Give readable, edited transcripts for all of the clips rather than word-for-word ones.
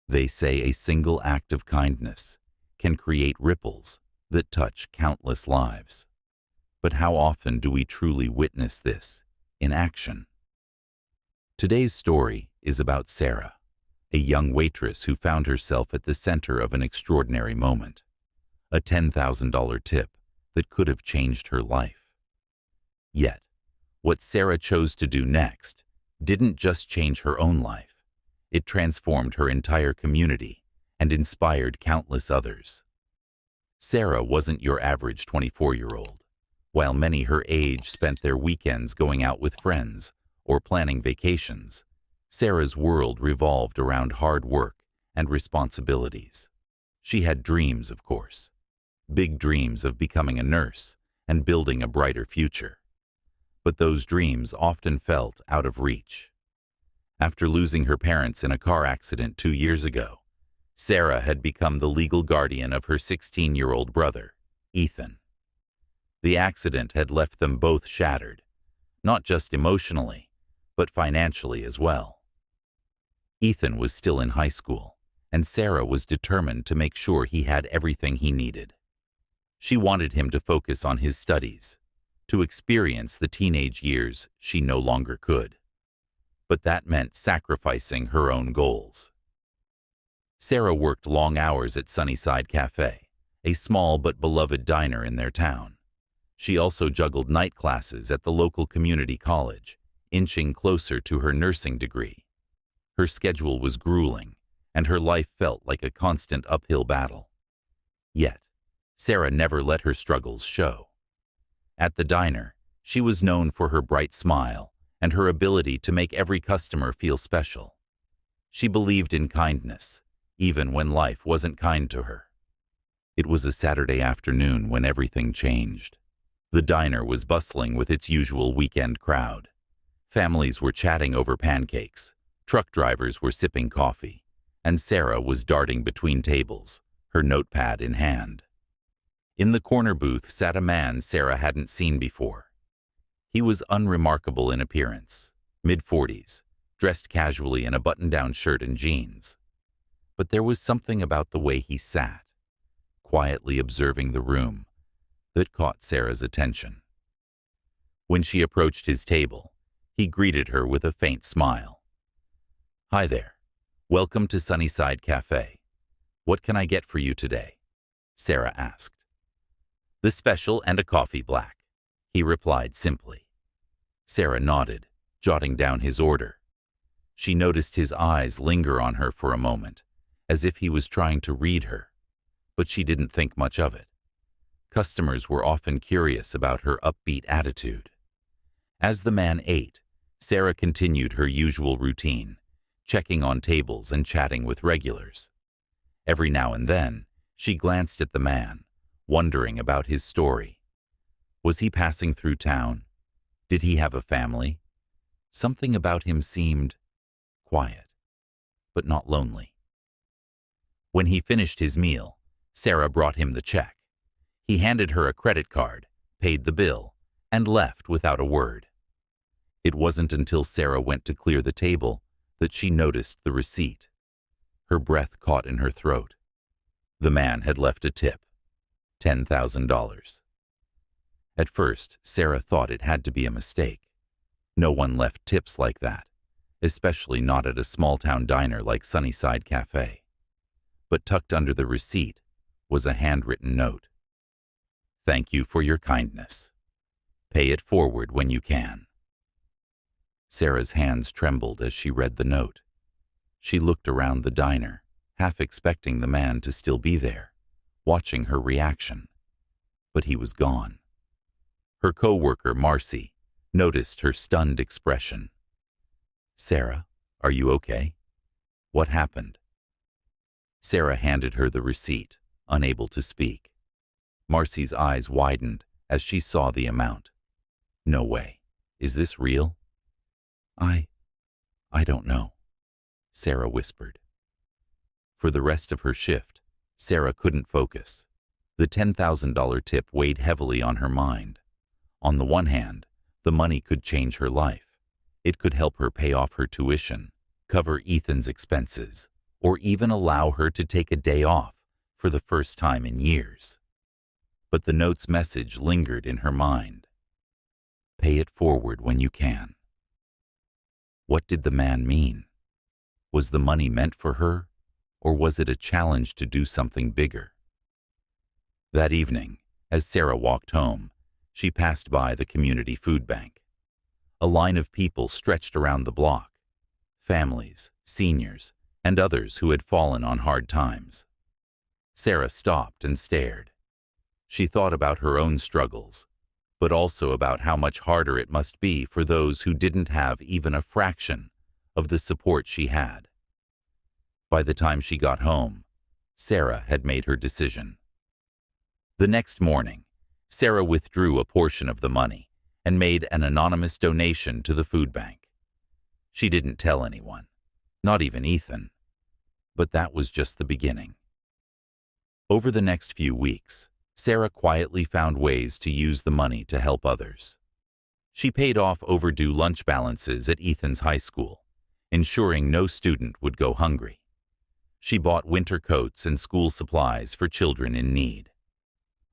They say a single act of kindness can create ripples that touch countless lives. But how often do we truly witness this in action? Today's story is about Sarah, a young waitress who found herself at the center of an extraordinary moment, a $10,000 tip that could have changed her life. Yet, what Sarah chose to do next didn't just change her own life. It transformed her entire community and inspired countless others. Sarah wasn't your average 24-year-old. While many her age spent their weekends going out with friends or planning vacations, Sarah's world revolved around hard work and responsibilities. She had dreams, of course, big dreams of becoming a nurse and building a brighter future. But those dreams often felt out of reach. After losing her parents in a car accident 2 years ago, Sarah had become the legal guardian of her 16-year-old brother, Ethan. The accident had left them both shattered, not just emotionally, but financially as well. Ethan was still in high school, and Sarah was determined to make sure he had everything he needed. She wanted him to focus on his studies, to experience the teenage years she no longer could. But that meant sacrificing her own goals. Sarah worked long hours at Sunnyside Cafe, a small but beloved diner in their town. She also juggled night classes at the local community college, inching closer to her nursing degree. Her schedule was grueling, and her life felt like a constant uphill battle. Yet, Sarah never let her struggles show. At the diner, she was known for her bright smile and her ability to make every customer feel special. She believed in kindness, even when life wasn't kind to her. It was a Saturday afternoon when everything changed. The diner was bustling with its usual weekend crowd. Families were chatting over pancakes, truck drivers were sipping coffee, and Sarah was darting between tables, her notepad in hand. In the corner booth sat a man Sarah hadn't seen before. He was unremarkable in appearance, mid-40s, dressed casually in a button-down shirt and jeans. But there was something about the way he sat, quietly observing the room, that caught Sarah's attention. When she approached his table, he greeted her with a faint smile. "Hi there. Welcome to Sunnyside Cafe. What can I get for you today?" Sarah asked. "The special and a coffee black," he replied simply. Sarah nodded, jotting down his order. She noticed his eyes linger on her for a moment, as if he was trying to read her, but she didn't think much of it. Customers were often curious about her upbeat attitude. As the man ate, Sarah continued her usual routine, checking on tables and chatting with regulars. Every now and then, she glanced at the man, wondering about his story. Was he passing through town? Did he have a family? Something about him seemed quiet, but not lonely. When he finished his meal, Sarah brought him the check. He handed her a credit card, paid the bill, and left without a word. It wasn't until Sarah went to clear the table that she noticed the receipt. Her breath caught in her throat. The man had left a tip, $10,000. At first, Sarah thought it had to be a mistake. No one left tips like that, especially not at a small-town diner like Sunnyside Cafe. But tucked under the receipt was a handwritten note. "Thank you for your kindness. Pay it forward when you can." Sarah's hands trembled as she read the note. She looked around the diner, half expecting the man to still be there, watching her reaction. But he was gone. Her co-worker, Marcy, noticed her stunned expression. "Sarah, are you okay? What happened?" Sarah handed her the receipt, unable to speak. Marcy's eyes widened as she saw the amount. "No way. Is this real?" I don't know," Sarah whispered. For the rest of her shift, Sarah couldn't focus. The $10,000 tip weighed heavily on her mind. On the one hand, the money could change her life. It could help her pay off her tuition, cover Ethan's expenses, or even allow her to take a day off for the first time in years. But the note's message lingered in her mind. Pay it forward when you can. What did the man mean? Was the money meant for her, or was it a challenge to do something bigger? That evening, as Sarah walked home, she passed by the community food bank. A line of people stretched around the block, families, seniors, and others who had fallen on hard times. Sarah stopped and stared. She thought about her own struggles, but also about how much harder it must be for those who didn't have even a fraction of the support she had. By the time she got home, Sarah had made her decision. The next morning, Sarah withdrew a portion of the money and made an anonymous donation to the food bank. She didn't tell anyone, not even Ethan. But that was just the beginning. Over the next few weeks, Sarah quietly found ways to use the money to help others. She paid off overdue lunch balances at Ethan's high school, ensuring no student would go hungry. She bought winter coats and school supplies for children in need.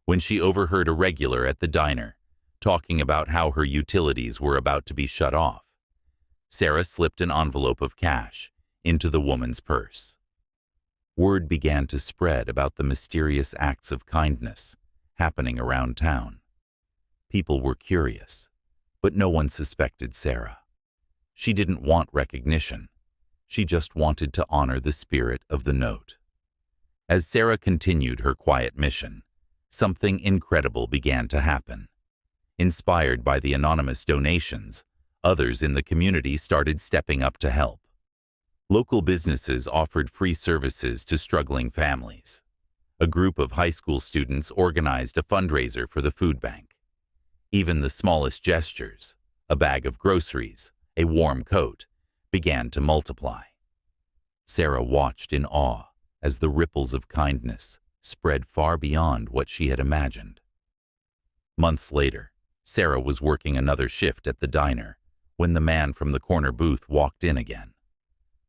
When she overheard a regular at the diner talking about how her utilities were about to be shut off, Sarah slipped an envelope of cash into the woman's purse. Word began to spread about the mysterious acts of kindness happening around town. People were curious, but no one suspected Sarah. She didn't want recognition. She just wanted to honor the spirit of the note. As Sarah continued her quiet mission, something incredible began to happen. Inspired by the anonymous donations, others in the community started stepping up to help. Local businesses offered free services to struggling families. A group of high school students organized a fundraiser for the food bank. Even the smallest gestures, a bag of groceries, a warm coat, began to multiply. Sarah watched in awe as the ripples of kindness spread far beyond what she had imagined. Months later, Sarah was working another shift at the diner when the man from the corner booth walked in again.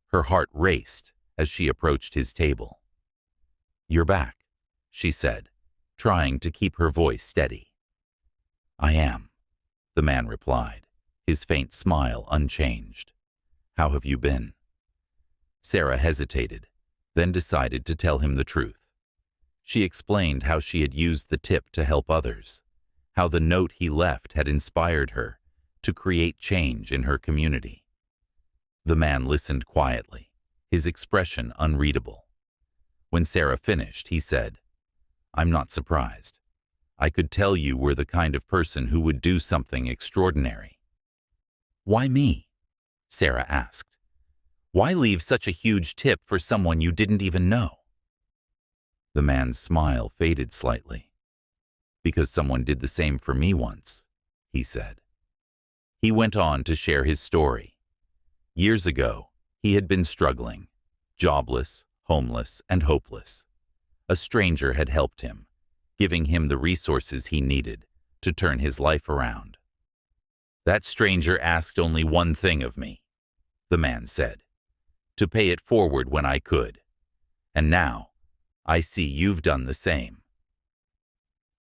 Her heart raced as she approached his table. "You're back," she said, trying to keep her voice steady. "I am," the man replied, his faint smile unchanged. "How have you been?" Sarah hesitated, then decided to tell him the truth. She explained how she had used the tip to help others, how the note he left had inspired her to create change in her community. The man listened quietly, his expression unreadable. When Sarah finished, he said, "I'm not surprised. I could tell you were the kind of person who would do something extraordinary." "Why me?" Sarah asked. "Why leave such a huge tip for someone you didn't even know?" The man's smile faded slightly. "Because someone did the same for me once," he said. He went on to share his story. Years ago, he had been struggling, jobless, homeless, and hopeless. A stranger had helped him, giving him the resources he needed to turn his life around. "That stranger asked only one thing of me," the man said, "to pay it forward when I could. And now, I see you've done the same."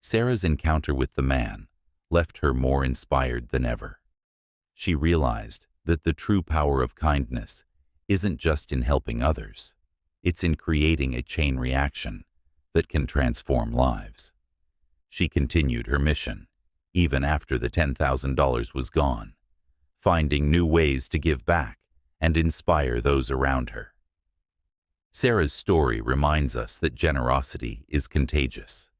Sarah's encounter with the man left her more inspired than ever. She realized that the true power of kindness isn't just in helping others. It's in creating a chain reaction that can transform lives. She continued her mission, even after the $10,000 was gone, finding new ways to give back and inspire those around her. Sarah's story reminds us that generosity is contagious.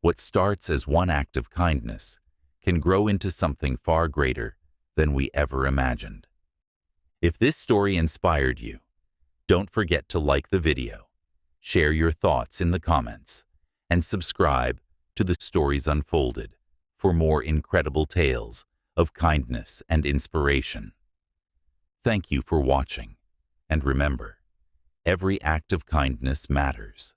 What starts as one act of kindness can grow into something far greater than we ever imagined. If this story inspired you, don't forget to like the video, share your thoughts in the comments, and subscribe to The Stories Unfolded for more incredible tales of kindness and inspiration. Thank you for watching, and remember, every act of kindness matters.